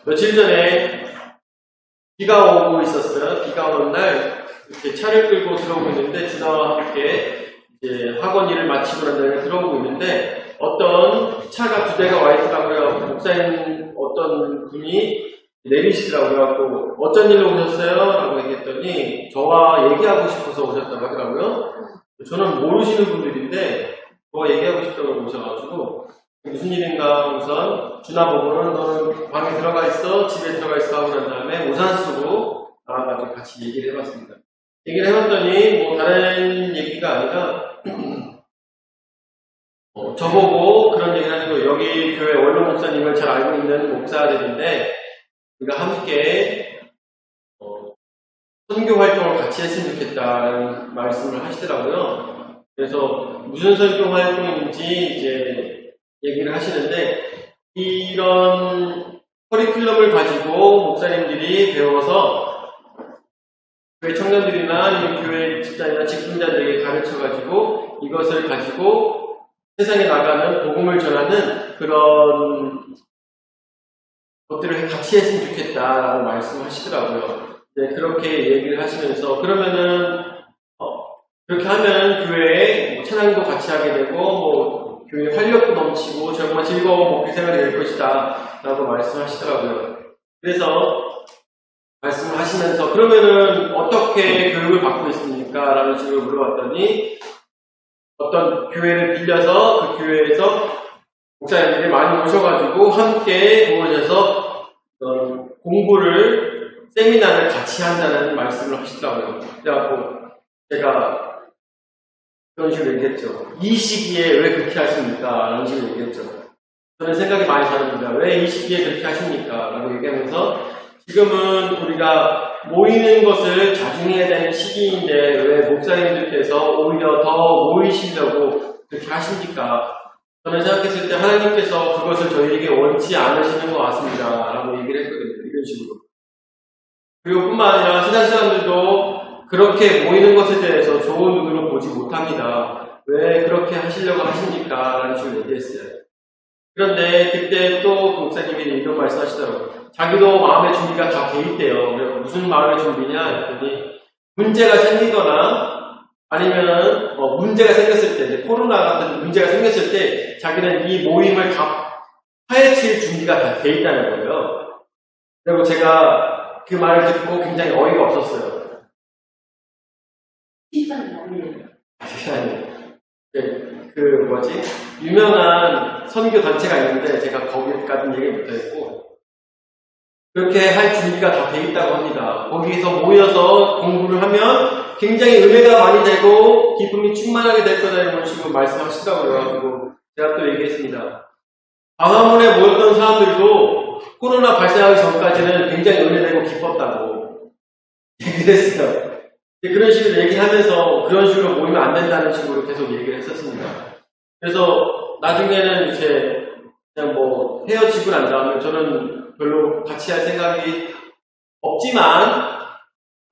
며칠 전에 비가 오고 있었어요. 비가 오는 날 이렇게 차를 끌고 들어오고 있는데 준하와 함께 이제 학원 일을 마치고 난 다음에 들어오고 있는데 어떤 차가 두 대가 와 있더라고요. 목사님 어떤 분이 내리시더라고요. 어쩐 일로 오셨어요? 라고 얘기했더니 저와 얘기하고 싶어서 오셨다고 하더라고요. 저는 모르시는 분들인데 저와 얘기하고 싶다고 오셔가지고 무슨 일인가 우선 준하 보고는 너는 방에 들어가 있어? 집에 들어가 있어? 하고 난 다음에 우산 쓰고 나와가지고 같이 얘기를 해봤습니다. 얘기를 해봤더니 뭐 다른 얘기가 아니라 저보고 그런 얘기를 하는 거예요. 여기 교회 원로 목사님을 잘 알고 있는 목사들인데 우리가 함께 선교 활동을 같이 했으면 좋겠다는 말씀을 하시더라고요. 그래서 무슨 선교 활동인지 이제 얘기를 하시는데 이런 커리큘럼을 가지고 목사님들이 배워서 교회 청년들이나 아니면 교회 집단이나 직분자들에게 가르쳐가지고 이것을 가지고 세상에 나가는 복음을 전하는 그런 것들을 같이 했으면 좋겠다라고 말씀하시더라고요. 네, 그렇게 얘기를 하시면서 그러면은 그렇게 하면 교회에 찬양도 같이 하게 되고 교회 활력도 넘치고 정말 즐거운 목회 생활이 될 것이다 라고 말씀하시더라고요. 그래서 말씀을 하시면서 그러면은 어떻게 교육을 받고 있습니까? 라는 식으로 물어봤더니 어떤 교회를 빌려서 그 교회에서 목사님들이 많이 오셔가지고 함께 모여서 공부를 세미나를 같이 한다는 말씀을 하시더라고요. 그래갖고 제가 그런 식으로 얘기했죠. 이 시기에 왜 그렇게 하십니까? 라는 식으로 얘기했죠. 저는 생각이 많이 다릅니다. 왜 이 시기에 그렇게 하십니까? 라고 얘기하면서 지금은 우리가 모이는 것을 자중해야 되는 시기인데 왜 목사님들께서 오히려 더 모이시려고 그렇게 하십니까? 저는 생각했을 때 하나님께서 그것을 저희에게 원치 않으시는 것 같습니다. 라고 얘기를 했거든요. 이런 식으로. 그리고 뿐만 아니라 세상 사람들도 그렇게 모이는 것에 대해서 좋은 눈으로 보지 못합니다. 왜 그렇게 하시려고 하십니까? 라는 식으로 얘기했어요. 그런데 그때 또 목사님이 이런 말씀 하시더라고요. 자기도 마음의 준비가 다 돼 있대요. 그래서 무슨 마음의 준비냐 했더니 문제가 생기거나 아니면 문제가 생겼을 때 코로나 같은 문제가 생겼을 때 자기는 이 모임을 다 파헤칠 준비가 다 돼 있다는 거예요. 그리고 제가 그 말을 듣고 굉장히 어이가 없었어요. 유명한 선교 단체가 있는데 제가 거기까지는 얘기 못했고 그렇게 할 준비가 다 돼 있다고 합니다. 거기서 모여서 공부를 하면 굉장히 은혜가 많이 되고 기쁨이 충만하게 될 거다 이런 식으로 말씀하시더라고요. 그래가지고 제가 또 얘기했습니다. 광화문에 모였던 사람들도 코로나 발생하기 전까지는 굉장히 은혜되고 기뻤다고 얘기를 했어요. 그런 식으로 얘기하면서 그런 식으로 모이면 안 된다는 식으로 계속 얘기를 했었습니다. 그래서 나중에는 이제 그냥 뭐 헤어지고 난 다음에 저는 별로 같이 할 생각이 없지만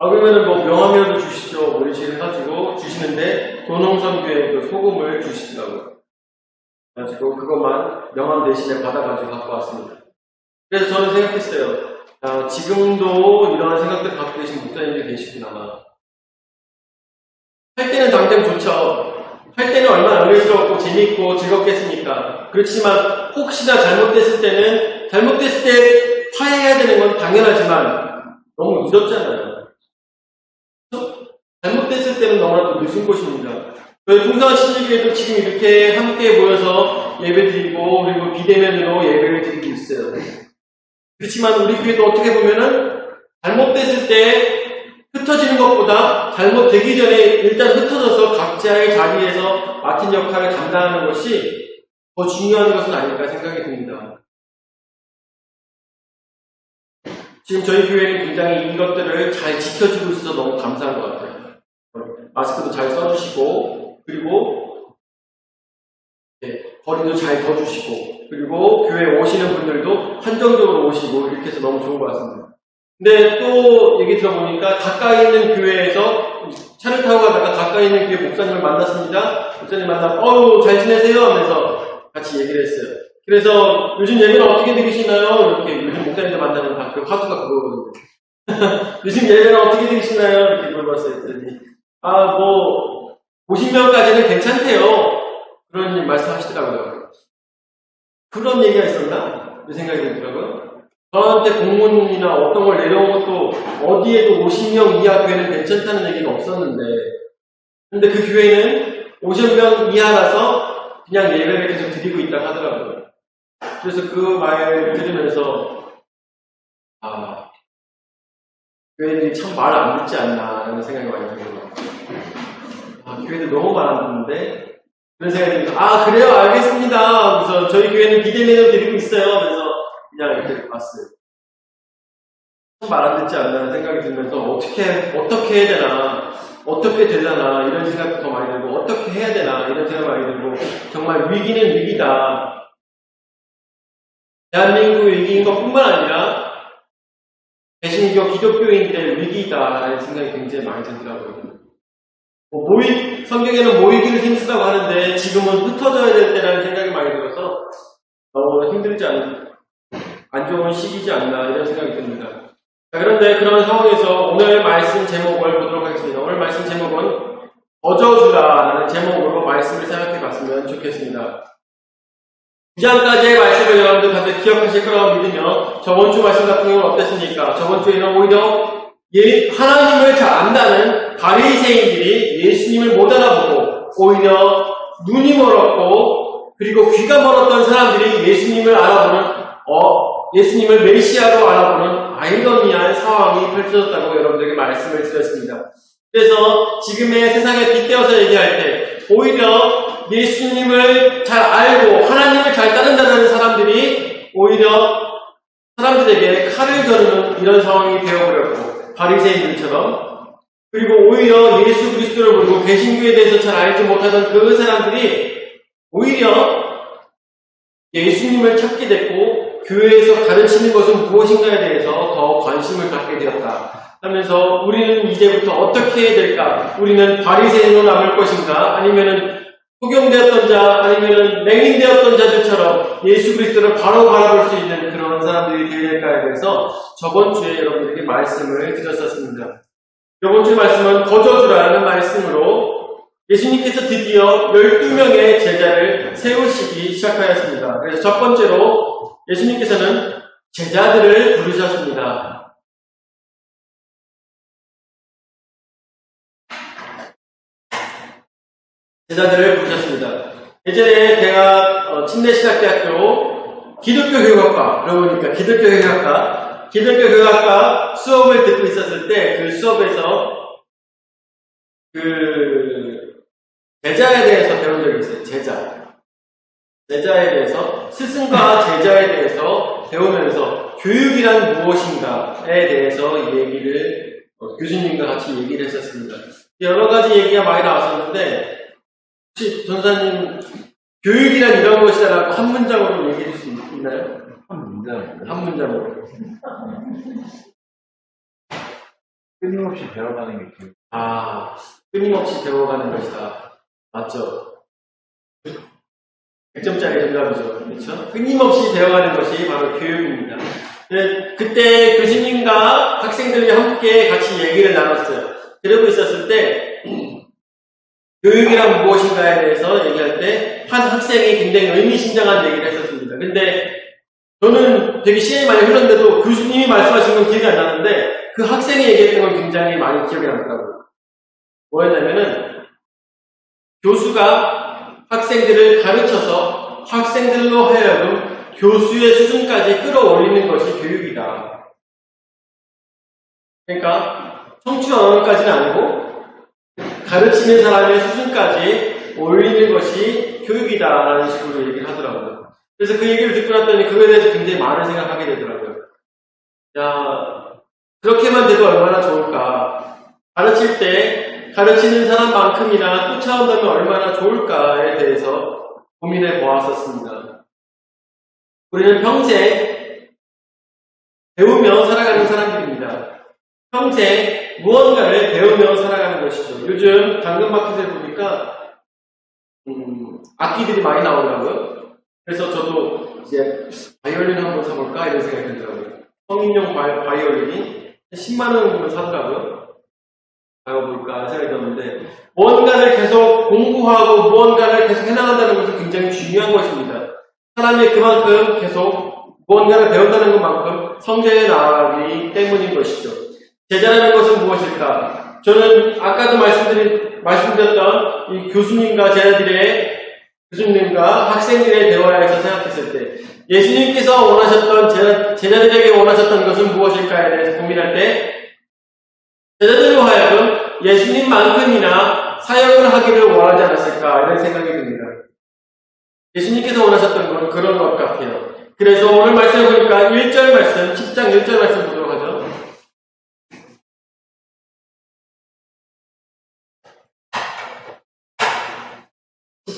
그러면은 뭐 명함이라도 주시죠. 뭐 이런 식으로 해가지고 주시는데 도농선교회 그 소금을 주시더라고요. 그래가지고 그것만 명함 대신에 받아가지고 갖고 왔습니다. 그래서 저는 생각했어요. 지금도 이러한 생각들을 갖고 계신 목사님들이 계시구나. 할 때는 당장 좋죠. 할 때는 얼마나 은혜스럽고 재밌고 즐겁겠습니까? 그렇지만 혹시나 잘못됐을 때 화해해야 되는 건 당연하지만 너무 늦었잖아요. 잘못됐을 때는 너무나도 늦은 것입니다. 저희 풍성한 신주교회도 지금 이렇게 함께 모여서 예배드리고 그리고 비대면으로 예배를 드리고 있어요. 그렇지만 우리 교회도 어떻게 보면은 잘못됐을 때 흩어지는 것보다 잘못되기 전에 일단 흩어져서 각자의 자리에서 맡은 역할을 감당하는 것이 더 중요한 것은 아닐까 생각이 듭니다. 지금 저희 교회는 굉장히 이것들을 잘 지켜주고 있어서 너무 감사한 것 같아요. 마스크도 잘 써주시고 그리고 거리도 잘 둬주시고 그리고 교회에 오시는 분들도 한정적으로 오시고 이렇게 해서 너무 좋은 것 같습니다. 근데 또 얘기 들어보니까 가까이 있는 교회에서 차를 타고 가다가 가까이 있는 교회 목사님을 만났습니다. 목사님 만나고 잘 지내세요? 하면서 같이 얘기를 했어요. 그래서 요즘 예배는 어떻게 드리시나요? 이렇게 요즘 목사님들 만나면 다 그 화두가 그거거든요. 요즘 예배는 어떻게 드리시나요? 이렇게 물어봤어요. 했더니, 50명까지는 괜찮대요. 그런 말씀 하시더라고요. 그런 얘기가 있었나? 이 생각이 들더라고요. 저한테 공문이나 어떤 걸 내려온 것도 어디에도 50명 이하 교회는 괜찮다는 얘기는 없었는데, 근데 그 교회는 50명 이하라서 그냥 예배를 계속 드리고 있다고 하더라고요. 그래서 그 말을 들으면서, 교회들이 참 말 안 듣지 않나, 라는 생각이 많이 들어요. 교회들 너무 말 안 듣는데, 그런 생각이 들면서, 그래요, 알겠습니다. 그래서 저희 교회는 비대면으로 드리고 있어요. 그래서 그냥 이렇게 봤어요. 참 말 안 듣지 않나 생각이 들면서, 어떻게 해야 되나, 어떻게 되려나, 이런 생각도 더 많이 들고, 어떻게 해야 되나, 이런 생각 많이 들고, 정말 위기는 위기다. 대한민국 위기인 것 뿐만 아니라, 개신교 기독교인들의 위기다라는 생각이 굉장히 많이 들더라고요. 성경에는 모이기를 힘쓰다고 하는데 지금은 흩어져야 될 때라는 생각이 많이 들어서 너무 힘들지 안 좋은 시기지 않나 이런 생각이 듭니다. 자, 그런데 그런 상황에서 오늘 말씀 제목을 보도록 하겠습니다. 오늘 말씀 제목은 거저주라라는 제목으로 말씀을 생각해 봤으면 좋겠습니다. 2장까지의 말씀을 여러분들 다들 기억하실 거라고 믿으며 저번 주 말씀 같은 경우는 어땠습니까? 저번 주에는 오히려 하나님을 잘 안다는 바리새인들이 예수님을 못 알아보고 오히려 눈이 멀었고 그리고 귀가 멀었던 사람들이 예수님을 알아보는 예수님을 메시아로 알아보는 아이러니한 상황이 펼쳐졌다고 여러분들에게 말씀을 드렸습니다. 그래서 지금의 세상에 빗대어서 얘기할 때 오히려 예수님을 잘 알고 하나님을 잘 따른다는 사람들이 오히려 사람들에게 칼을 겨누는 이런 상황이 되어버렸고 바리새인들처럼 그리고 오히려 예수 그리스도를 모르고 개신교에 대해서 잘 알지 못하던 그 사람들이 오히려 예수님을 찾게 됐고 교회에서 가르치는 것은 무엇인가에 대해서 더 관심을 갖게 되었다 하면서 우리는 이제부터 어떻게 해야 될까? 우리는 바리새인으로 남을 것인가? 아니면은 소경되었던 자, 아니면은 맹인되었던 자들처럼 예수 그리스도를 바로 바라볼 수 있는 그런 사람들이 되어야 될까에 대해서 저번 주에 여러분들에게 말씀을 드렸었습니다. 이번 주 말씀은 거저주라는 말씀으로 예수님께서 드디어 12명의 제자를 세우시기 시작하였습니다. 그래서 첫 번째로 예수님께서는 제자들을 부르셨습니다. 제자들을 부르셨습니다. 예전에 제가 침례신학대학교 기독교교육학과 그러고 보니까 기독교교육학과 수업을 듣고 있었을 때 그 수업에서 그 제자에 대해서 배운 적이 있어요. 제자에 대해서 스승과 제자에 대해서 배우면서 교육이란 무엇인가에 대해서 얘기를 교수님과 같이 얘기를 했었습니다. 여러 가지 얘기가 많이 나왔었는데 혹시 전사님 교육이란 이런 것이다라고 한 문장으로 얘기해 줄 수 있나요? 한 문장으로. 끊임없이 배워가는 게 교육. 끊임없이 배워가는 것이다. 맞죠? 100점짜리 정답이죠. 그렇죠? 끊임없이 배워가는 것이 바로 교육입니다. 그때 교수님과 학생들이 함께 같이 얘기를 나눴어요. 그러고 있었을 때 교육이란 무엇인가에 대해서 얘기할 때 한 학생이 굉장히 의미심장한 얘기를 했었습니다. 근데 저는 되게 시간이 많이 흘렀는데도 교수님이 말씀하신 건 기억이 안 나는데 그 학생이 얘기했던 건 굉장히 많이 기억이 남더라고요. 뭐였냐면은 교수가 학생들을 가르쳐서 학생들로 하여금 교수의 수준까지 끌어올리는 것이 교육이다. 그러니까 청취 언어까지는 아니고 가르치는 사람의 수준까지 올리는 것이 교육이다라는 식으로 얘기를 하더라고요. 그래서 그 얘기를 듣고 났더니 그거에 대해서 굉장히 많은 생각하게 되더라고요. 그렇게만 돼도 얼마나 좋을까. 가르칠 때 가르치는 사람만큼이나 쫓아온다면 얼마나 좋을까에 대해서 고민해 보았었습니다. 우리는 평생 배우며 살아가는 사람들입니다. 평생 무언가를 배우며 살아가는 것이죠. 요즘 당근마켓에 보니까 악기들이 많이 나오더라고요. 그래서 저도 이제 바이올린 한번 사볼까? 이런 생각이 들더라고요. 성인용 바이올린이 10만 원 정도 사더라고요. 가볼까 생각이 들었는데, 무언가를 계속 공부하고 무언가를 계속 해나간다는 것은 굉장히 중요한 것입니다. 사람이 그만큼 계속 무언가를 배운다는 것만큼 성장해 나가기 때문인 것이죠. 제자라는 것은 무엇일까? 저는 아까도 말씀드렸던 이 교수님과 학생들의 대화에서 생각했을 때, 예수님께서 원하셨던, 제자들에게 원하셨던 것은 무엇일까에 대해서 고민할 때, 제자들로 하여금 예수님만큼이나 사역을 하기를 원하지 않았을까, 이런 생각이 듭니다. 예수님께서 원하셨던 건 그런 것 같아요. 그래서 오늘 말씀을 보니까 1절 말씀, 10장 1절 말씀 보도록 하죠.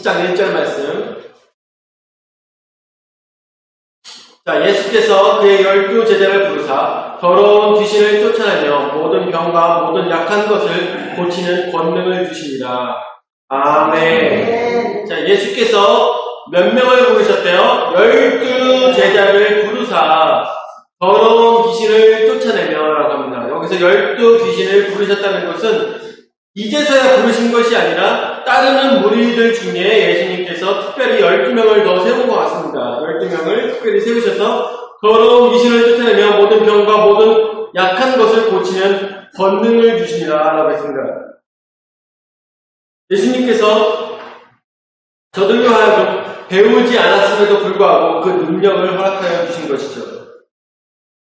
장 1절 말씀. 자, 예수께서 그의 12제자를 부르사 더러운 귀신을 쫓아내며 모든 병과 모든 약한 것을 고치는 권능을 주십니다. 아멘. 자, 예수께서 몇 명을 부르셨대요? 12제자를 부르사 더러운 귀신을 쫓아내며 라고 합니다. 여기서 12귀신을 부르셨다는 것은 이제서야 부르신 것이 아니라 따르는 무리들 중에 예수님께서 특별히 12명을 더 세운 것 같습니다. 12명을 특별히 세우셔서 더러운 귀신을 쫓아내며 모든 병과 모든 약한 것을 고치는 권능을 주시니라 라고 했습니다. 예수님께서 저들로 하여금 배우지 않았음에도 불구하고 그 능력을 허락하여 주신 것이죠.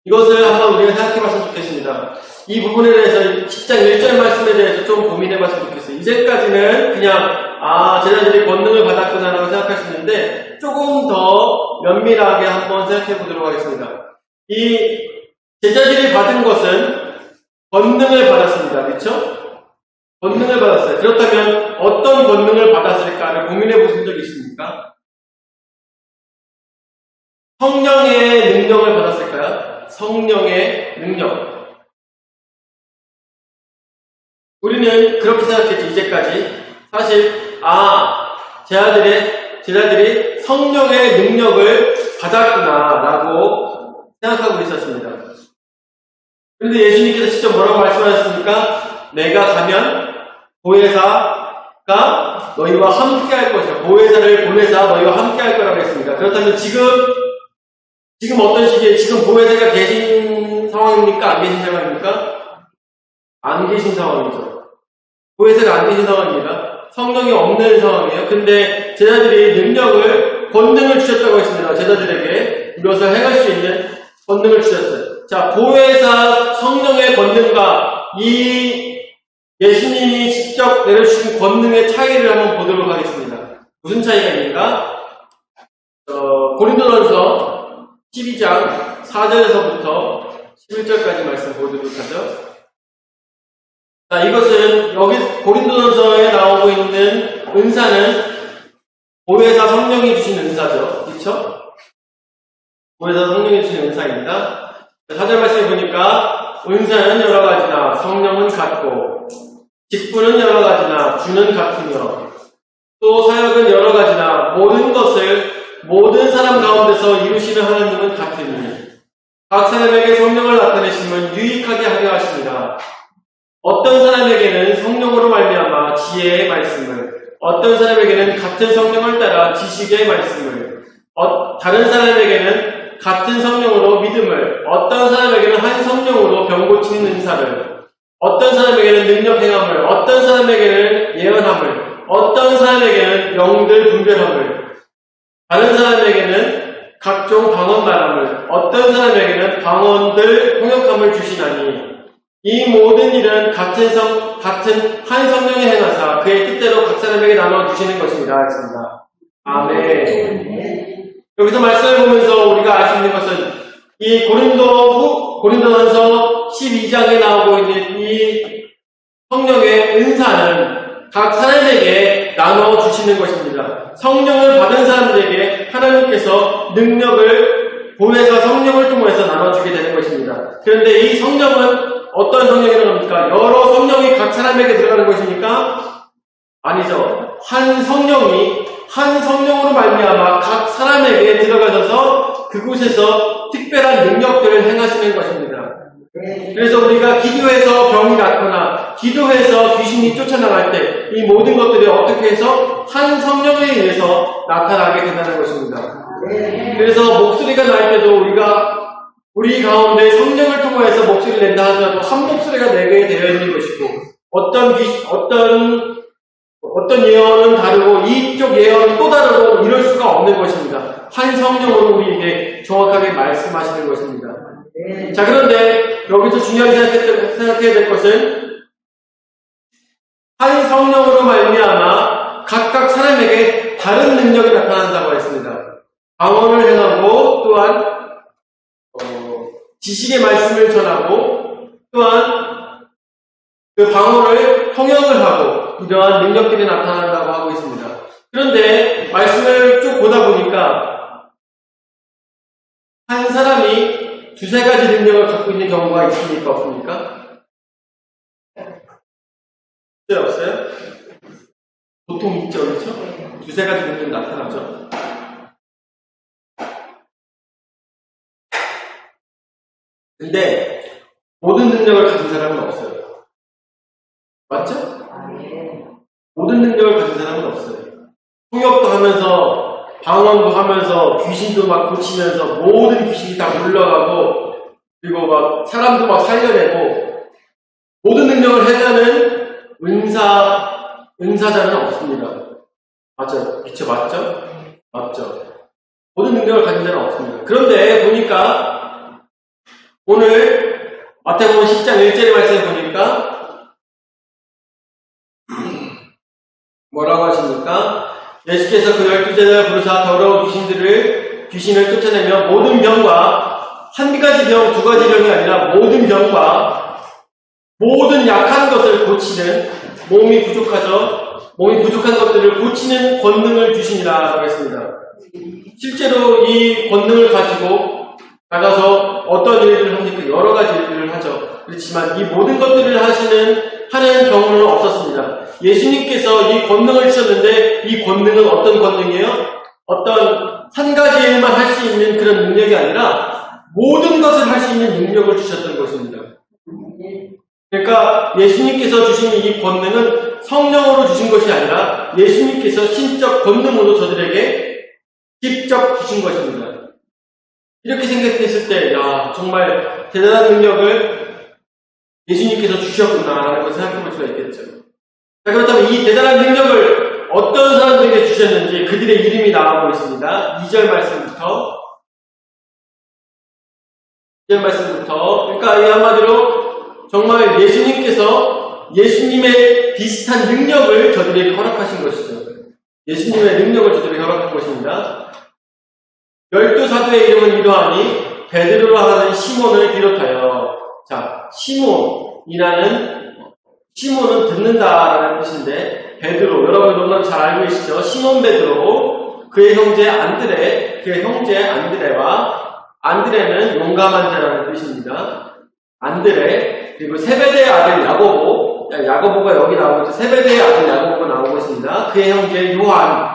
이것을 한번 우리가 생각해 봤으면 좋겠습니다. 이 부분에 대해서 10장 1절 말씀에 대해서 좀 고민해 봤으면 좋겠어요. 이제까지는 그냥 제자들이 권능을 받았구나 라고 생각할 수 있는데 조금 더 면밀하게 한번 생각해 보도록 하겠습니다. 이 제자들이 받은 것은 권능을 받았습니다. 그렇죠? 권능을 받았어요. 그렇다면 어떤 권능을 받았을까를 고민해 보신 적이 있습니까? 성령의 능력을 받았을까요? 성령의 능력. 우리는 그렇게 생각했죠, 이제까지. 사실, 제자들이 성령의 능력을 받았구나라고 생각하고 있었습니다. 그런데 예수님께서 직접 뭐라고 말씀하셨습니까? 내가 가면 보혜사가 너희와 함께 할 것이다. 보혜사를 보내사 너희와 함께 할 거라고 했습니다. 그렇다면 지금 어떤 시기에 지금 보혜사가 계신 상황입니까? 안 계신 상황입니까? 안 계신 상황이죠. 보혜사가 안 계신 상황입니다. 성령이 없는 상황이에요. 근데 제자들이 권능을 주셨다고 했습니다. 제자들에게 이것을 행할 수 있는 권능을 주셨어요. 자, 보혜사 성령의 권능과 이 예수님이 직접 내려주신 권능의 차이를 한번 보도록 하겠습니다. 무슨 차이가 있는가? 고린도전서 12장 4절에서부터 11절까지 말씀 보도록 하죠. 자, 이것은 여기 고린도전서에 나오고 있는 은사는 보혜사 성령이 주신 은사죠. 그렇죠? 보혜사 성령이 주신 은사입니다. 4절 말씀에 보니까 은사는 여러 가지나 성령은 같고 직분은 여러 가지나 주는 같으며 또 사역은 여러 가지나 모든 것을 모든 사람 가운데서 이루시는 하나님은 같으니 각 사람에게 성령을 나타내심은 유익하게 하려 하십니다. 어떤 사람에게는 성령으로 말미암아 지혜의 말씀을, 어떤 사람에게는 같은 성령을 따라 지식의 말씀을, 다른 사람에게는 같은 성령으로 믿음을, 어떤 사람에게는 한 성령으로 병 고치는 은사를, 어떤 사람에게는 능력 행함을, 어떤 사람에게는 예언함을, 어떤 사람에게는 영들 분별함을, 다른 사람에게는 각종 방언 말함을, 어떤 사람에게는 방언들 통역함을 주시나니 이 모든 일은 같은 한 성령이 행하사 그의 뜻대로 각 사람에게 나눠 주시는 것입니다. 했습니다. 아멘. 여기서 말씀을 보면서 우리가 알 수 있는 것은 이 고린도전서 12장에 나오고 있는 이 성령의 은사는 각 사람에게 나눠 주시는 것입니다. 성령을 받은 사람들에게 하나님께서 능력을 보혜사 성령을 통해서 나눠주게 되는 것입니다. 그런데 이 성령은 어떤 성령이 들어갑니까? 여러 성령이 각 사람에게 들어가는 것입니까? 아니죠. 한 성령으로 말미암아 각 사람에게 들어가셔서 그곳에서 특별한 능력들을 행하시는 것입니다. 그래서 우리가 기도해서 병이 낫거나 기도해서 귀신이 쫓아나갈 때 이 모든 것들이 어떻게 해서 한 성령에 의해서 나타나게 된다는 것입니다. 그래서 목소리가 날 때도 우리 가운데 성령을 통해서 목소리를 낸다 하더라도 한 목소리가 내게 되어 있는 것이고 어떤 예언은 다르고 이쪽 예언은 또 다르고 이럴 수가 없는 것입니다. 한 성령으로 우리에게 정확하게 말씀하시는 것입니다. 자, 그런데 여기서 중요하게 생각해야 될 것은 한 성령으로 말미암아 각각 사람에게 다른 능력이 나타난다고 했습니다. 방언을 행하고 또한 지식의 말씀을 전하고 또한 그 방언을 통역을 하고 이러한 능력들이 나타난다고 하고 있습니다. 그런데 말씀을 쭉 보다 보니까 한 사람이 두세 가지 능력을 갖고 있는 경우가 있습니까? 없습니까? 없어요? 보통 있죠, 그렇죠? 두세 가지 능력이 나타나죠. 근데 모든 능력을 가진 사람은 없어요. 맞죠? 모든 능력을 가진 사람은 없어요. 통역도 하면서 방언도 하면서 귀신도 막 고치면서 모든 귀신이 다 물러가고 그리고 막 사람도 막 살려내고 모든 능력을 해내는 은사자는 없습니다. 맞죠? 그쵸? 맞죠? 맞죠? 모든 능력을 가진 자는 없습니다. 그런데 보니까 오늘 마태복음 10장 1절의 말씀에 보니까 뭐라고 하십니까? 예수께서 그 12제자를 부르사 더러운 귀신을 쫓아내며 모든 병과 한 가지 병, 두 가지 병이 아니라 모든 병과 모든 약한 것을 고치는 몸이 부족한 것들을 고치는 권능을 주시니라 했습니다. 실제로 이 권능을 가지고 나가서 어떤 일들을 합니까? 여러 가지 일들을 하죠. 그렇지만 이 모든 것들을 하는 경우는 없었습니다. 예수님께서 이 권능을 주셨는데 이 권능은 어떤 권능이에요? 어떤 한 가지 일만 할 수 있는 그런 능력이 아니라 모든 것을 할 수 있는 능력을 주셨던 것입니다. 그러니까 예수님께서 주신 이 권능은 성령으로 주신 것이 아니라 예수님께서 신적 권능으로 저들에게 직접 주신 것입니다. 이렇게 생각했을 때, 정말 대단한 능력을 예수님께서 주셨구나라는 걸 생각해 볼 수가 있겠죠. 자, 그렇다면 이 대단한 능력을 어떤 사람들에게 주셨는지 그들의 이름이 나오고 있습니다. 2절 말씀부터. 그러니까 이 한마디로 정말 예수님께서 예수님의 비슷한 능력을 저들에게 허락하신 것이죠. 예수님의 능력을 저들에게 허락한 것입니다. 12사도의 이름은 이러하니 베드로라 하는 시몬을 비롯하여 시몬은 듣는다라는 뜻인데 베드로 여러분 너무나 잘 알고 계시죠? 시몬 베드로 그의 형제 안드레와 안드레는 용감한 자라는 뜻입니다. 안드레 그리고 세베대의 아들 야고보가 여기 나오고 있죠. 세베대의 아들 야고보가 나오고 있습니다. 그의 형제 요한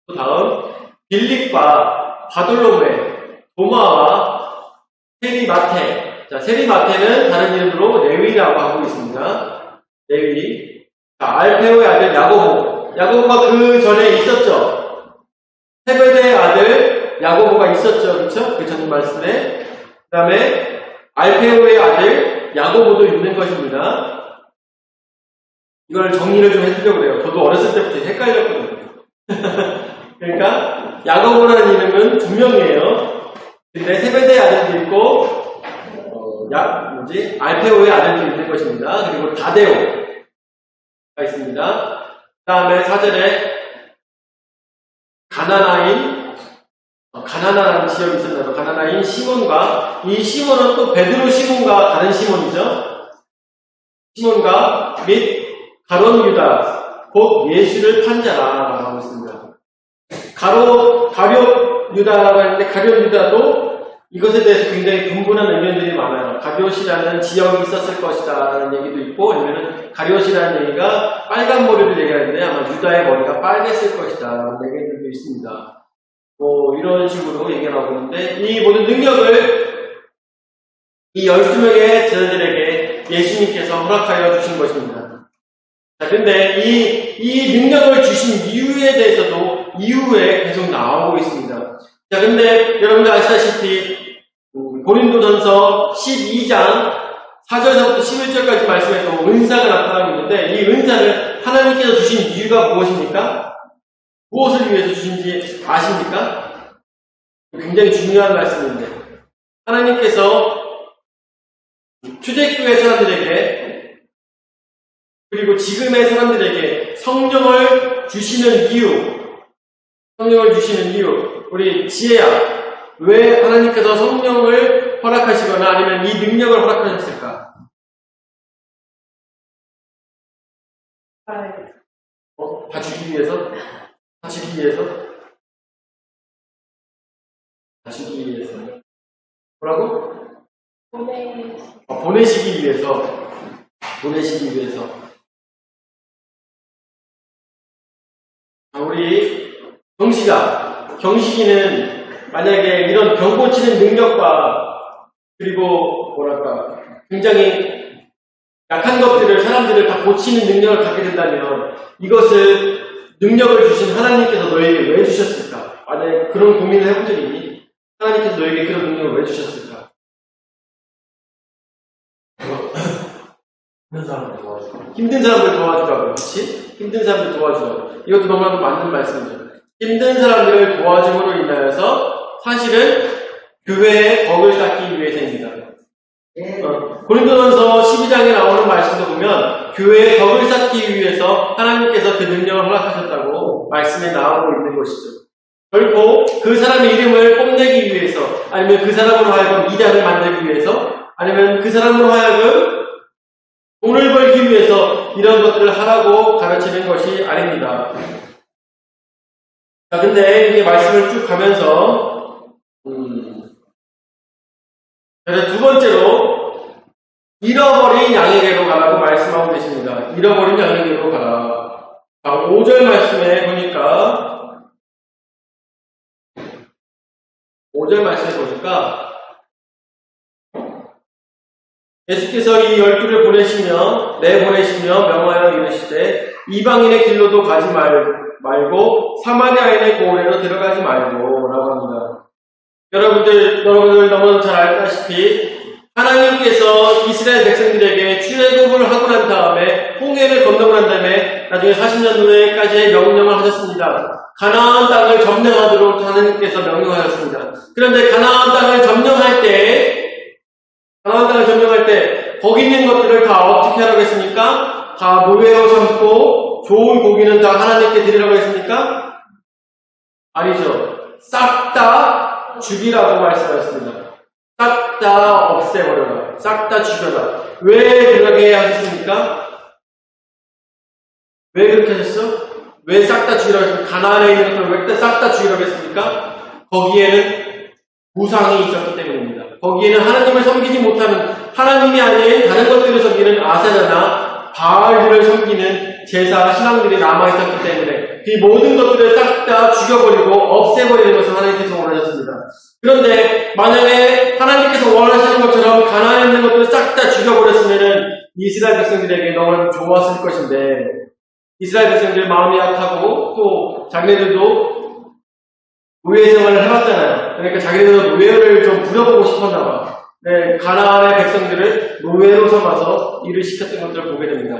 또 다음 빌립과 바돌로메 도마와 세리마테. 세리마테는 다른 이름으로 레위라고 하고 있습니다. 레위. 알페오의 아들 야고보가 그 전에 있었죠. 세베대의 아들 야고보가 있었죠. 그렇죠? 그 전 말씀에. 그 다음에 알페오의 아들 야고보도 있는 것입니다. 이걸 정리를 좀 해주려고 해요. 저도 어렸을 때부터 헷갈렸거든요. 그러니까 야고보라는 이름은 두 명이에요. 근데 세베대의 아들도 있고 알페오의 아들도 있는 것입니다. 그리고 다데오가 있습니다. 그 다음에 4절에 가나나라는 지역이 있었나요? 가나나인 시몬과 이 시몬은 또 베드로 시몬과 다른 시몬이죠. 시몬과 및 가룟 유다 곧 예수를 판 자라라고 하고 있습니다. 가룟 유다라고 하는데 가룟 유다도 이것에 대해서 굉장히 분분한 의견들이 많아요. 가룟이라는 지역이 있었을 것이다 라는 얘기도 있고, 아니면 가룟이라는 얘기가 빨간 머리를 얘기하는데 아마 유다의 머리가 빨갰을 것이다 라는 얘기들도 있습니다. 뭐 이런 식으로 얘기가 나오고 있는데, 이 모든 능력을 이 12명의 제자들에게 예수님께서 허락하여 주신 것입니다. 자, 근데 이 능력을 주신 이유에 대해서도 이후에 계속 나오고 있습니다. 자, 근데 여러분들 아시다시피 고린도전서 12장 4절에서부터 11절까지 말씀에서 은사가 나타나고 있는데, 이 은사를 하나님께서 주신 이유가 무엇입니까? 무엇을 위해서 주신지 아십니까? 굉장히 중요한 말씀인데, 하나님께서 초대교회 사람들에게 그리고 지금의 사람들에게 성령을 주시는 이유, 우리 지혜야, 왜 하나님께서 성령을 허락하시거나 아니면 이 능력을 허락하셨을까? 다 주기 위해서? 다 주기 위해서? 뭐라고? 보내시기 위해서. 우리 경식이는 만약에 이런 병 고치는 능력과 그리고 굉장히 약한 것들을 사람들을 다 고치는 능력을 갖게 된다면 이것을 능력을 주신 하나님께서 너에게 왜 주셨을까? 만약에 그런 고민을 해본 적이 있니? 하나님께서 너에게 그런 능력을 왜 주셨을까? 힘든 사람들 도와주라고, 그렇지? 힘든 사람들 도와주라고. 이것도 너무나도 맞는 말씀이죠. 힘든 사람들을 도와줌으로 인하여서 사실은 교회의 덕을 쌓기 위해서입니다. 고린도전서 12장에 나오는 말씀도 보면 교회의 덕을 쌓기 위해서 하나님께서 그 능력을 허락하셨다고 말씀에 나오고 있는 것이죠. 결코 그 사람의 이름을 뽐내기 위해서, 아니면 그 사람으로 하여금 이단을 만들기 위해서, 아니면 그 사람으로 하여금 돈을 벌기 위해서 이런 것들을 하라고 가르치는 것이 아닙니다. 자, 근데 이게 말씀을 쭉 가면서, 그래서 두 번째로, 잃어버린 양에게로 가라고 말씀하고 계십니다. 잃어버린 양에게로 가라. 자, 5절 말씀에 보니까, 5절 말씀에 보니까, 예수께서 이 12를 내보내시며 명하여 이르시되 이방인의 길로도 가지 말고 사마리아인의 고을에로 들어가지 말고 라고 합니다. 여러분들 너무 잘 알다시피 하나님께서 이스라엘 백성들에게 출애굽을 하고 난 다음에 홍해를 건너고 난 다음에 나중에 40년 후에까지의 명령을 하셨습니다. 가나안 땅을 점령하도록 하나님께서 명령하셨습니다. 그런데 가나안 땅을 점령할 때 거기 있는 것들을 다 어떻게 하라고 했습니까? 다 노예로 삼고 좋은 고기는 다 하나님께 드리라고 했습니까? 아니죠. 싹 다 죽이라고 말씀하셨습니다. 싹 다 없애버려라. 싹 다 죽여라. 왜 그렇게 하셨습니까? 왜 그렇게 하셨어? 왜 싹 다 죽이라고 했습니까? 가나안에 있는 것들을 왜 싹 다 죽이라고 했습니까? 거기에는 우상이 있었기 때문입니다. 거기에는 하나님을 섬기지 못하는, 하나님이 아닌 다른 것들을 섬기는 아세라나 바알들을 섬기는 제사, 신앙들이 남아있었기 때문에 그 모든 것들을 싹 다 죽여버리고 없애버리는 것을 하나님께서 원하셨습니다. 그런데 만약에 하나님께서 원하시는 것처럼 가나안에 있는 것들을 싹 다 죽여버렸으면 이스라엘 백성들에게 너무 좋았을 것인데, 이스라엘 백성들 마음이 약하고 또 자기네들도 노예 생활을 해봤잖아요. 그러니까 자기네들도 노예를 좀 부려보고 싶었나봐. 네, 가나안의 백성들을 노예로 삼아서 일을 시켰던 것들을 보게 됩니다.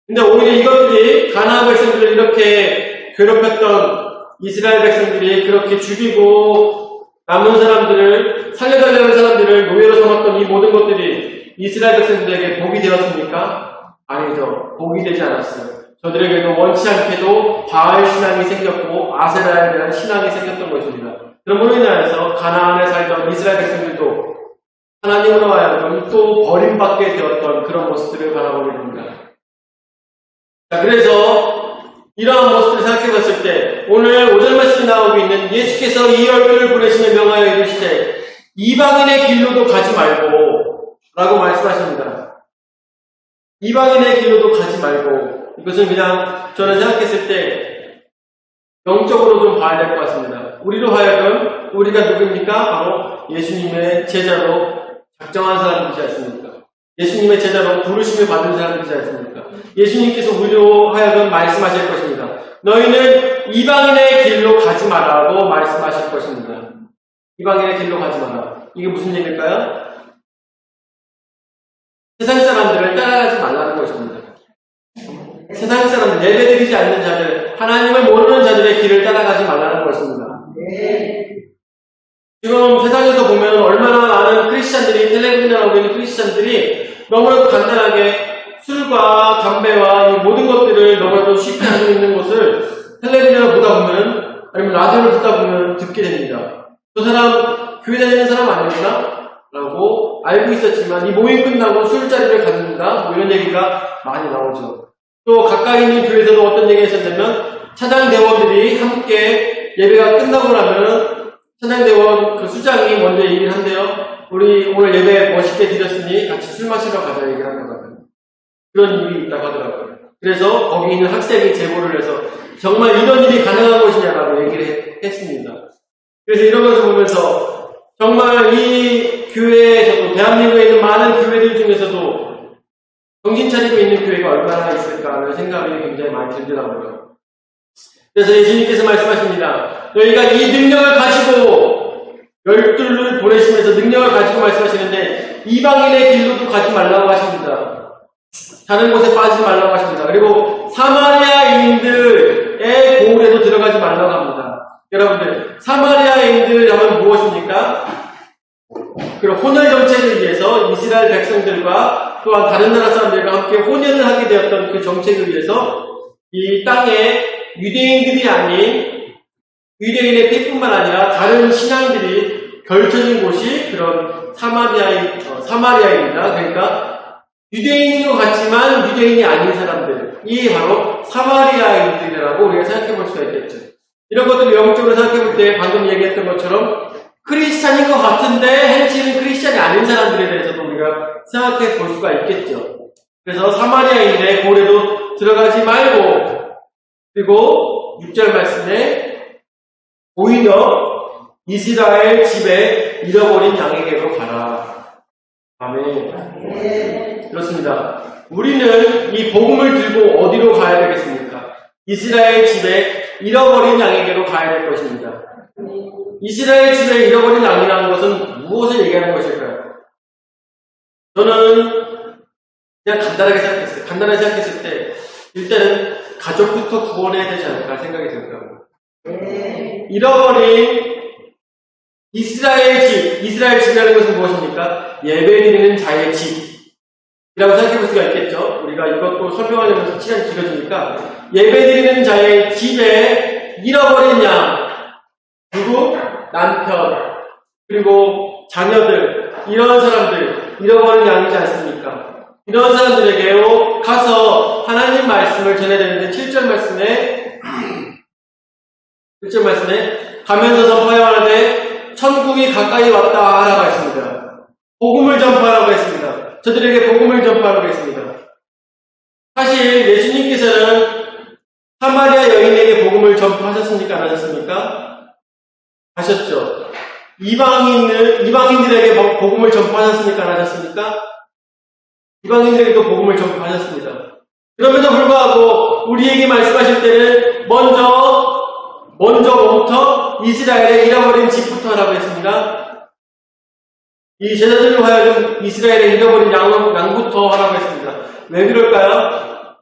근데 오히려 이것들이 가나안 백성들을 이렇게 괴롭혔던 이스라엘 백성들이 그렇게 죽이고 남은 사람들을 살려달라는 사람들을 노예로 삼았던 이 모든 것들이 이스라엘 백성들에게 복이 되었습니까? 아니죠. 복이 되지 않았어요. 저들에게도 원치 않게도 바알 신앙이 생겼고 아세라에 대한 신앙이 생겼던 것입니다. 그럼으로 인하여서 가나안에 살던 이스라엘 백성들도 하나님으로 하여금 또 버림받게 되었던 그런 모습들을 바라보게 됩니다. 자, 그래서 이러한 모습을 생각해 봤을 때 오늘 5절 말씀에 나오고 있는 예수께서 이 12를 보내시며 명하여 이르시되 이방인의 길로도 가지 말고 라고 말씀하십니다. 이방인의 길로도 가지 말고, 이것은 그냥 저는 생각했을 때 영적으로 좀 봐야 될 것 같습니다. 우리로 하여금 우리가 누굽니까? 바로 예수님의 제자로 작정한 사람이지 않습니까? 예수님의 제자로 부르심을 받은 사람이지 않습니까? 예수님께서 우리로 하여금 말씀하실 것입니다. 너희는 이방인의 길로 가지 마라고 말씀하실 것입니다. 이방인의 길로 가지 마라. 이게 무슨 얘기일까요? 세상 사람들을 따라가지 말라는 것입니다. 세상 사람들, 예배드리지 않는 자들, 하나님을 모르는 자들의 길을 따라가지 말라는 것입니다. 지금 세상에서 보면 얼마나 많은 크리스찬들이, 텔레비전에 나오고 있는 크리스찬들이 너무나도 간단하게 술과 담배와 이 모든 것들을 너무나도 쉽게 알고 있는 것을 텔레비전을 보다 보면, 아니면 라디오를 듣다 보면 듣게 됩니다. 저 사람 교회 다니는 사람 아니구나? 라고 알고 있었지만 이 모임 끝나고 술자리를 갖는다? 뭐 이런 얘기가 많이 나오죠. 또 가까이 있는 교회에서도 어떤 얘기가 있었냐면 찬양대원들이 함께 예배가 끝나고 나면 찬양대원 그 수장이 먼저 얘기를 한대요. 우리 오늘 예배 멋있게 드렸으니 같이 술 마시러 가자 얘기를 한다고요. 그런 일이 있다고 하더라고요. 그래서 거기 있는 학생이 제보를 해서 정말 이런 일이 가능한 것이냐라고 얘기를 했습니다. 그래서 이런 것을 보면서 정말 이 교회에서도, 대한민국에 있는 많은 교회들 중에서도 정신 차리고 있는 교회가 얼마나 있을까 하는 생각이 굉장히 많이 들더라고요. 그래서 예수님께서 말씀하십니다. 너희가 이 능력을 가지고 열둘을 보내시면서 능력을 가지고 말씀하시는데 이방인의 길로도 가지 말라고 하십니다. 다른 곳에 빠지지 말라고 하십니다. 그리고 사마리아인들의 고을에도 들어가지 말라고 합니다. 여러분들, 사마리아인들 하면 무엇입니까? 그런 혼혈 정책을 위해서 이스라엘 백성들과 또한 다른 나라 사람들과 함께 혼혈을 하게 되었던 그 정책을 위해서 이 땅에 유대인들이 아닌 유대인의 피뿐만 아니라 다른 신앙들이 결쳐진 곳이 그런 사마리아입니다. 그러니까 유대인인 것 같지만 유대인이 아닌 사람들, 이게 바로 사마리아인들이라고 우리가 생각해 볼 수가 있겠죠. 이런 것들을 영적으로 생각해 볼 때 방금 얘기했던 것처럼 크리스찬인 것 같은데 행실은 크리스찬이 아닌 사람들에 대해서도 우리가 생각해 볼 수가 있겠죠. 그래서 사마리아인의 고래도 들어가지 말고, 그리고 6절 말씀에 오히려 이스라엘 집에 잃어버린 양에게로 가라. 아멘. 그렇습니다. 우리는 이 복음을 들고 어디로 가야 되겠습니까? 이스라엘 집에 잃어버린 양에게로 가야 될 것입니다. 이스라엘 집에 잃어버린 양이라는 것은 무엇을 얘기하는 것일까요? 저는 그냥 간단하게 생각했어요. 간단하게 생각했을 때 일단은 가족부터 구원해야 되지 않을까 생각이 들더라고요. 잃어버린 이스라엘 집이라는 것은 무엇입니까? 예배드리는 자의 집이라고 생각해 볼 수가 있겠죠. 우리가 이것도 설명하려면서 시간이 길어지니까 예배드리는 자의 집에 잃어버린 양, 누구? 남편, 그리고 자녀들, 이런 사람들, 잃어버린 양이지 않습니까? 이런 사람들에게로 가서 하나님 말씀을 전해야 되는데 7절 말씀에 가면서 선포하되 천국이 가까이 왔다 하라고 했습니다. 복음을 전파하라고 했습니다. 저들에게 복음을 전파하라고 했습니다. 사실 예수님께서는 사마리아 여인에게 복음을 전파하셨습니까? 안 하셨습니까? 하셨죠. 이방인들에게 복음을 전파하셨습니까? 안 하셨습니까? 이방인들에게도 복음을 전파하셨습니다. 그럼에도 불구하고 우리에게 말씀하실 때는 먼저 뭐부터? 이스라엘의 잃어버린 집부터 하라고 했습니다. 이 제자들로 하여금 이스라엘의 잃어버린 양부터 하라고 했습니다. 왜 그럴까요?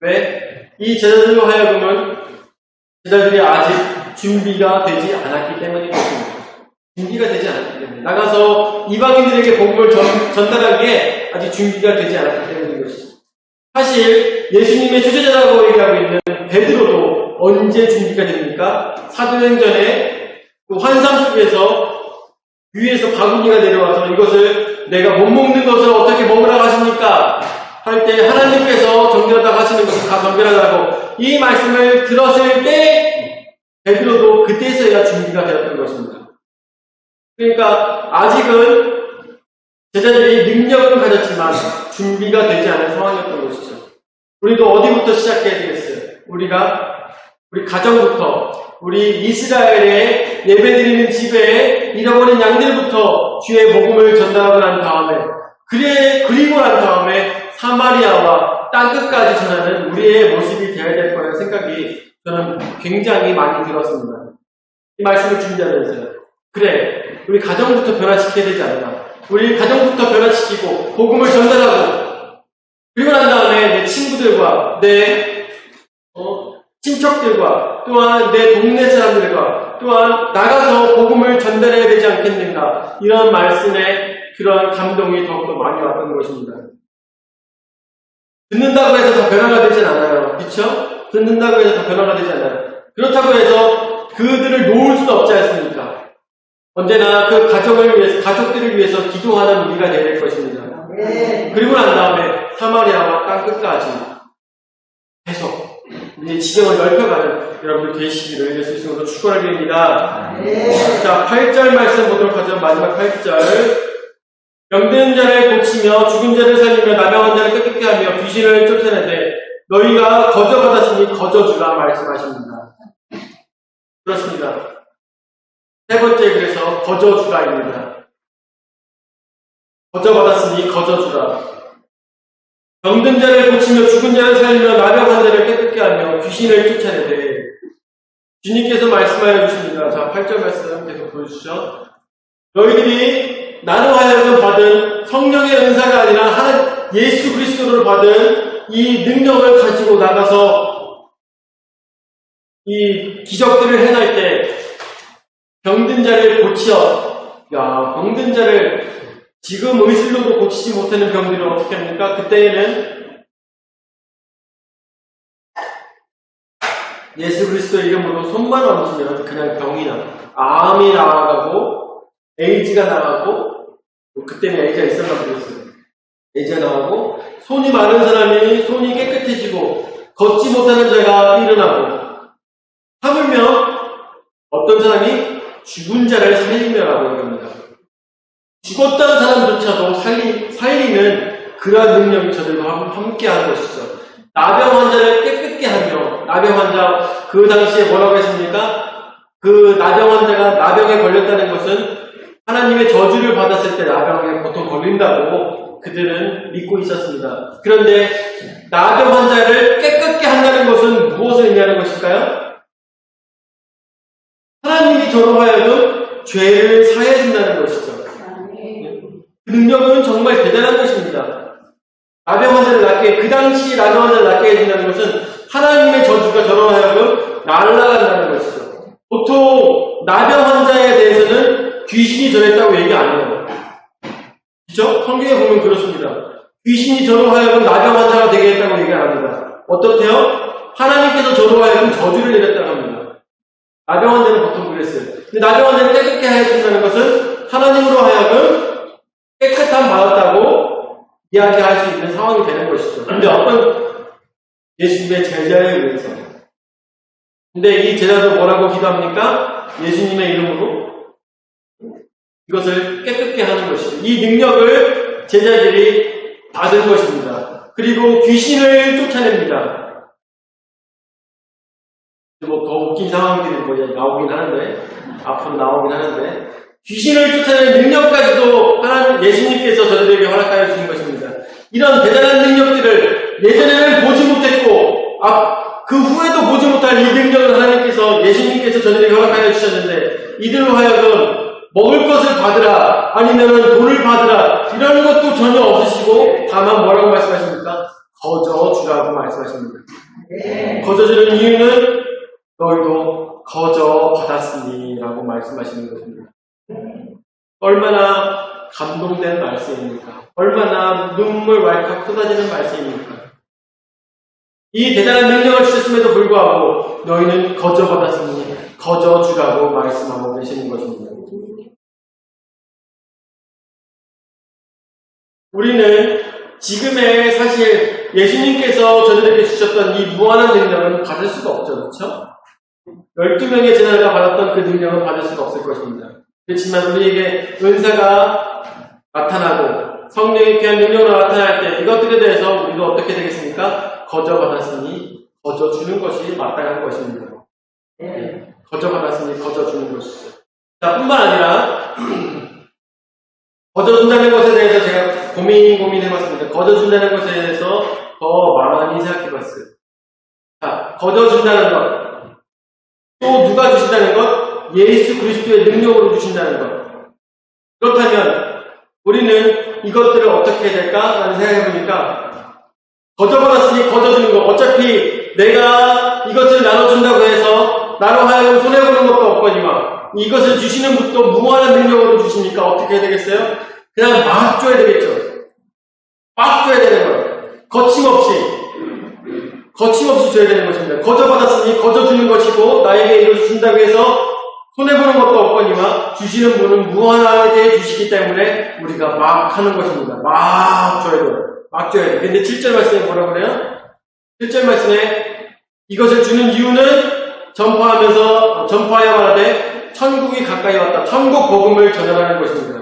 왜? 이 제자들로 하여금은 제자들이 아직 준비가 되지 않았기 때문인 것입니다. 준비가 되지 않았기 때문에 나가서 이방인들에게 복음을 전달하기에 아직 준비가 되지 않았기 때문인 것이죠. 사실 예수님의 주제자라고 얘기하고 있는 베드로도 언제 준비가 됩니까? 사도행전에 그 환상 속에서 위에서 바구니가 내려와서 이것을 내가 못 먹는 것을 어떻게 먹으라고 하십니까? 할 때 하나님께서 정결하다고 하시는 것을 다 정결하다고 이 말씀을 들었을 때 베드로도 그때서야 준비가 되었던 것입니다. 그러니까 아직은 제자들이 능력은 가졌지만 준비가 되지 않은 상황이었던 것이죠. 우리도 어디부터 시작해야 되겠어요? 우리 가정부터, 우리 이스라엘의 예배드리는 집에 잃어버린 양들부터 주의 복음을 전달하고 난 다음에, 그리고 난 다음에 사마리아와 땅끝까지 전하는 우리의 모습이 되어야 될 거라는 생각이 저는 굉장히 많이 들었습니다. 이 말씀을 준비하면서요. 그래, 우리 가정부터 변화시켜야 되지 않나. 우리 가정부터 변화시키고 복음을 전달하고, 그리고 난 다음에 내 친구들과 내 친척들과 또한 내 동네 사람들과 또한 나가서 복음을 전달해야 되지 않겠는가. 이런 말씀에 그런 감동이 더욱더 많이 왔던 것입니다. 듣는다고 해서 다 변화가 되진 않아요. 그렇죠? 듣는다고 해서 다 변화가 되지 않아요. 그렇다고 해서 그들을 놓을 수는 없지 않습니까? 언제나 그 가족들을 위해서 기도하는 우리가 되어야 될 것입니다. 그리고 난 다음에 사마리아와 땅끝까지 계속 우리의 지경을 넓혀가는 여러분들 되시기를 예수 이름으로 축원드립니다. 자, 8절 말씀 보도록 하죠. 마지막 8절. 병든 자를 고치며 죽은 자를 살리며 나병한 자를 깨끗게 하며 귀신을 쫓아내되 너희가 거저받았으니 거저주라 말씀하십니다. 그렇습니다. 세 번째 그래서 거저주라입니다. 거저받았으니 거저주라. 병든 자를 고치며 죽은 자를 살리며 나병한 자를 깨끗게 하며 귀신을 쫓아내되 주님께서 말씀하여 주십니다. 자, 8절 말씀 계속 보여주시죠. 너희들이 나로 하여금 받은 성령의 은사가 아니라 예수 그리스도를 받은 이 능력을 가지고 나가서 이 기적들을 행할 때 병든 자를 병든 자를 지금 의술로도 고치지 못하는 병들을 어떻게 합니까? 그때에는 예수 그리스도의 이름으로 손만 얹으면 그냥 병이 나. 암이 나아가고 에이즈가 나가고 그때는 에이즈가 있었나 모르겠어요. 에이즈가 나가고 손이 마른 사람이 손이 깨끗해지고 걷지 못하는 자가 일어나고 하물며 어떤 사람이 죽은 자를 살리며라고 얘기합니다. 죽었던 사람조차도 살리는 그러한 능력이 저들과 함께하는 것이죠. 나병 환자를 깨끗게 하며, 나병 환자, 그 당시에 뭐라고 했습니까? 그 나병 환자가 나병에 걸렸다는 것은 하나님의 저주를 받았을 때 나병에 보통 걸린다고 그들은 믿고 있었습니다. 그런데 나병 환자를 깨끗게 한다는 것은 무엇을 의미하는 것일까요? 하나님이 저로 하여금 죄를 사해 준다는 것이죠. 그 능력은 정말 대단한 것입니다. 나병 환자를 낫게, 그 당시 나병 환자를 낫게 해준다는 것은 하나님의 저주가 저로 하여금 날아간다는 것이죠. 보통 나병 환자에 대해서는 귀신이 전했다고 얘기 안 해요. 그렇죠? 성경에 보면 그렇습니다. 귀신이 저로 하여금 나병 환자가 되게 했다고 얘기 안 합니다. 어떻대요? 하나님께서 저로 하여금 저주를 내렸다고 합니다. 나병 환자는 보통 그랬어요. 근데 나병 환자를 깨끗게 해준다는 것은 하나님으로 하여금 깨끗함 받았다고 이야기할 수 있는 상황이 되는 것이죠. 근데 어떤 예수님의 제자에 의해서. 근데 이 제자도 뭐라고 기도합니까? 예수님의 이름으로 이것을 깨끗게 하는 것이죠. 이 능력을 제자들이 받은 것입니다. 그리고 귀신을 쫓아냅니다. 뭐 더 웃긴 상황들이 나오긴 하는데, 앞으로 나오긴 하는데, 귀신을 쫓아내는 능력까지도 하나님 예수님께서 저들에게 허락하여 주신 것입니다. 이런 대단한 능력들을 예전에는 보지 못했고 그 후에도 보지 못할 이 능력을 하나님께서 예수님께서 저들에게 허락하여 주셨는데 이들로 하여금 먹을 것을 받으라 아니면 돈을 받으라 이런 것도 전혀 없으시고 다만 뭐라고 말씀하십니까? 거저 주라고 말씀하십니다. 거저 주는 이유는 너희도 거저 받았으니 라고 말씀하시는 것입니다. 얼마나 감동된 말씀입니까? 얼마나 눈물 왈칵 쏟아지는 말씀입니까? 이 대단한 능력을 주셨음에도 불구하고 너희는 거저 받았으니 거저 주라고 말씀하고 계시는 것입니다. 우리는 지금의 사실 예수님께서 저들에게 주셨던 이 무한한 능력은 받을 수가 없죠. 그렇죠? 12명의 제자가 받았던 그 능력은 받을 수가 없을 것입니다. 그렇지만 우리에게 은사가 나타나고 성령의 귀한 능력으로 나타날 때 이것들에 대해서 우리도 어떻게 되겠습니까? 거저받았으니 거저주는 것이 마땅한 것입니다. 거저받았으니 거저주는 것이죠. 자, 뿐만 아니라 거저준다는 것에 대해서 제가 고민해봤습니다. 거저준다는 것에 대해서 더 많이 생각해봤어요. 자, 거저준다는 것. 또 누가 주신다는 것? 예수 그리스도의 능력으로 주신다는 것. 그렇다면 우리는 이것들을 어떻게 해야 될까? 라는 생각해보니까 거저받았으니 거저주는 것. 어차피 내가 이것을 나눠준다고 해서 나로 하여금 손해보는 것도 없거니와 이것을 주시는 분도 무한한 능력으로 주시니까 어떻게 해야 되겠어요? 그냥 막 줘야 되겠죠. 막 줘야 되는 거예요. 거침없이 줘야 되는 것입니다. 거저받았으니 거저주는 것이고 나에게 이것을 준다고 해서 손해보는 것도 없거니와 주시는 분은 무한하게 주시기 때문에 우리가 막 하는 것입니다. 막 줘야 돼요. 막 줘야 돼요. 근데 7절 말씀에 뭐라고 그래요? 7절 말씀에 이것을 주는 이유는 전파하여 말하되 천국이 가까이 왔다. 천국 복음을 전하라는 것입니다.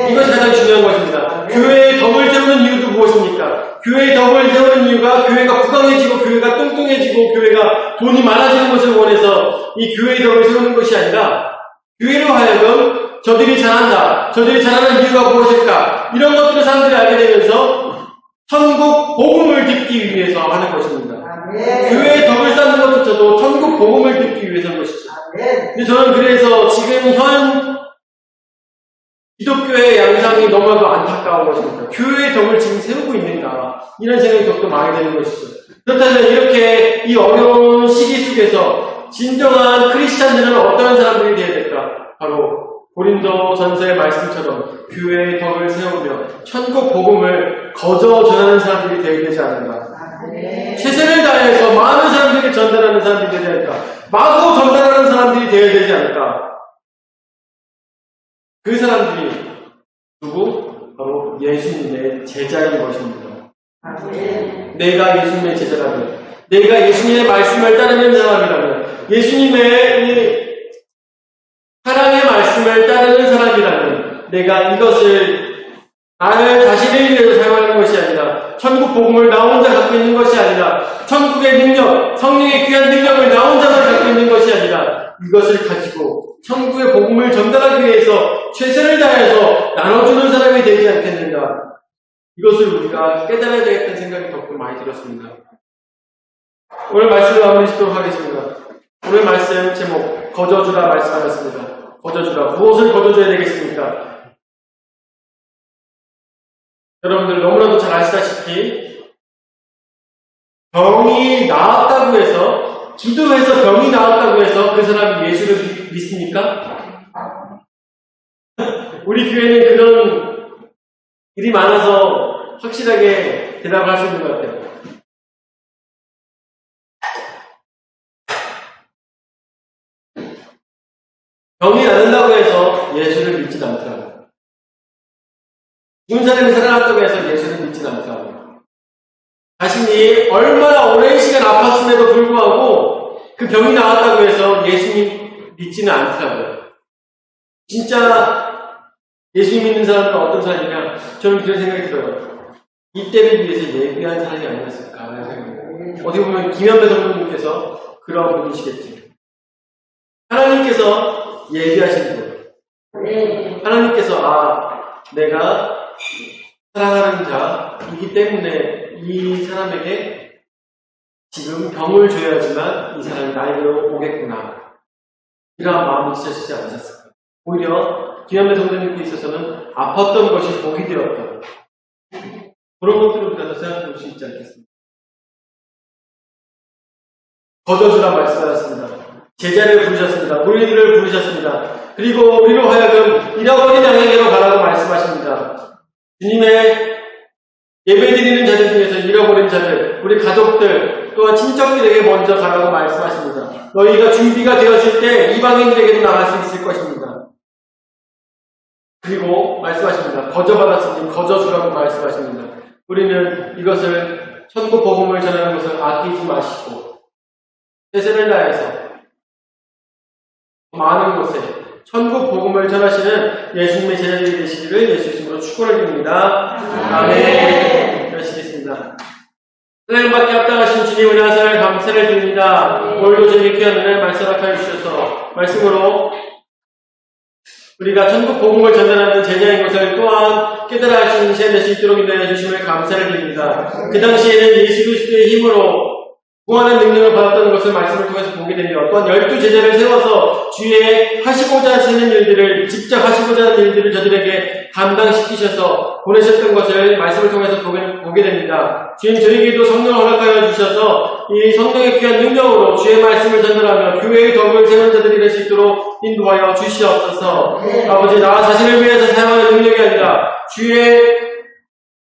이것이 가장 중요한 것입니다. 교회의 덕을 세우는 이유도 무엇입니까? 교회의 덕을 세우는 이유가 교회가 부강해지고 교회가 뚱뚱해지고 교회가 돈이 많아지는 것을 원해서 이 교회의 덕을 세우는 것이 아니라 교회로 하여금 저들이 잘한다. 저들이 잘하는 이유가 무엇일까? 이런 것들을 사람들이 알게 되면서 천국 복음을 듣기 위해서 하는 것입니다. 교회의 덕을 쌓는 것조차도 천국 복음을 듣기 위해서인 것이죠. 근데 저는 그래서 지금 현 기독교의 양상이 너무나도 안타까운 것입니다. 교회의 덕을 지금 세우고 있는가 이런 생각이 더욱더 많이 드는 것이죠. 그렇다면 이렇게 이 어려운 시기 속에서 진정한 크리스찬들은 어떤 사람들이 되어야 될까? 바로 고린도전서의 말씀처럼 교회의 덕을 세우며 천국 복음을 거저 전하는 사람들이 되어야 되지 않는가? 최선을 다해서 많은 사람들에게 전달하는 사람들이 되어야 될까? 마구 전달하는 사람들이 되어야 되지 않을까? 그 사람들이 누구? 바로 예수님의 제자인 것입니다. 내가 예수님의 제자라면, 내가 예수님의 말씀을 따르는 사람이라면, 예수님의 사랑의 말씀을 따르는 사람이라면, 내가 이것을 나를 자신을 위해서 사용하는 것이 아니라 천국 복음을 나 혼자 갖고 있는 것이 아니라 천국의 능력, 성령의 귀한 능력을 나 혼자만 갖고 있는 것이 아니라 이것을 가지고 천국의 복음을 전달하기 위해서 최선을 다해서 나눠주는 사람이 되지 않겠는가. 이것을 우리가 깨달아야 되겠다는 생각이 더욱 많이 들었습니다. 오늘 말씀을 마무리 짓도록 하겠습니다. 오늘 말씀 제목 거저주라 말씀하셨습니다. 거저주라. 무엇을 거저줘야 되겠습니까? 여러분들 너무나도 잘 아시다시피 병이 나았다고 해서 기도해서 병이 나았다고 해서 그 사람이 예수를 믿습니까? 우리 교회는 그런 일이 많아서 확실하게 대답을 할 수 있는 것 같아요. 병이 낫는다고 해서 예수를 믿지 않더라고요. 죽은 사람이 살아났다고 해서 예수를 믿지 않더라고요. 자신이 얼마나 오랜 시간 아팠음에도 불구하고 그 병이 나왔다고 해서 예수님 믿지는 않더라고요. 진짜 예수님 믿는 사람은 어떤 사람이냐? 저는 그런 생각이 들어요. 이때를 위해서 예비한 사람이 아니었을까 하는 생각이에요. 어떻게 보면 김현배 성도님께서 그런 분이시겠죠. 하나님께서 예비하신 분. 하나님께서 내가 사랑하는 자이기 때문에 이 사람에게 지금 병을 줘야지만 이 사람이 나에게로 오겠구나. 이러한 마음이 있으시지 않으셨을까? 오히려 김현배 성도님께 있어서는 아팠던 것이 복이 되었다. 그런 것들을 우리가 더 생각해 볼 수 있지 않겠습니까? 거저주라 말씀하셨습니다. 제자를 부르셨습니다. 무리들을 부르셨습니다. 그리고 우리로 하여금 잃어버린 양에게로 가라고 말씀하십니다. 주님의 예배드리는 자들 중에서 잃어버린 자들, 우리 가족들, 또한 친척들에게 먼저 가라고 말씀하십니다. 너희가 준비가 되었을 때 이방인들에게도 나갈 수 있을 것입니다. 그리고 말씀하십니다. 거저받았으니 거저주라고 말씀하십니다. 우리는 이것을 천국 복음을 전하는 것을 아끼지 마시고 최선을 다해서 많은 곳에 천국 복음을 전하시는 예수님의 제자들이 되시기를 예수 이름으로 축원을 드립니다. 아멘. 열시겠습니다. 하나님밖에 합당하신 주님 은혜 하사를 감사를 드립니다. 오늘도 주님의 귀한 은혜를 말씀하여 주셔서 말씀으로 우리가 천국 복음을 전달하는 제자인 것을 또한 깨달아 할 수 있는 시간 될 수 있도록 인도해 주심을 감사를 드립니다. 그 당시에는 예수 그리스도의 힘으로 구하는 능력을 받았던 것을 말씀을 통해서 보게 됩니다. 또한 12제자를 세워서 주의 하시고자 하시는 일들을 직접 하시고자 하는 일들을 저들에게 감당시키셔서 보내셨던 것을 말씀을 통해서 보게 됩니다. 주님 저에게도 성령을 허락하여 주셔서 이 성령의 귀한 능력으로 주의 말씀을 전달하며 교회의 덕을 세우는 자들이 될 수 있도록 인도하여 주시옵소서. 아버지 나 자신을 위해서 사용하는 능력이 아니라 주의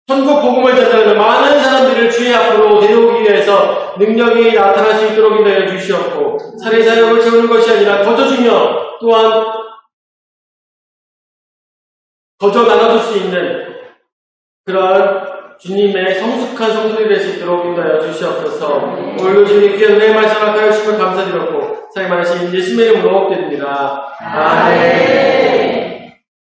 천국 복음을 전달하는 많은 사람들을 주의 앞으로 데려오기 위해서 능력이 나타날 수 있도록 인도하여 주시옵고 살의 사역을 채우는 것이 아니라 거저주며 또한 거저 나눠줄 수 있는 그런 주님의 성숙한 성도들이 될 수 있도록 인도하여 주시옵소서. 오늘도 주님의 귀한 은혜의 말씀 합하여 주심을 감사드렸고 사랑이 많으신 예수님의 이름으로 기도드립니다. 아멘.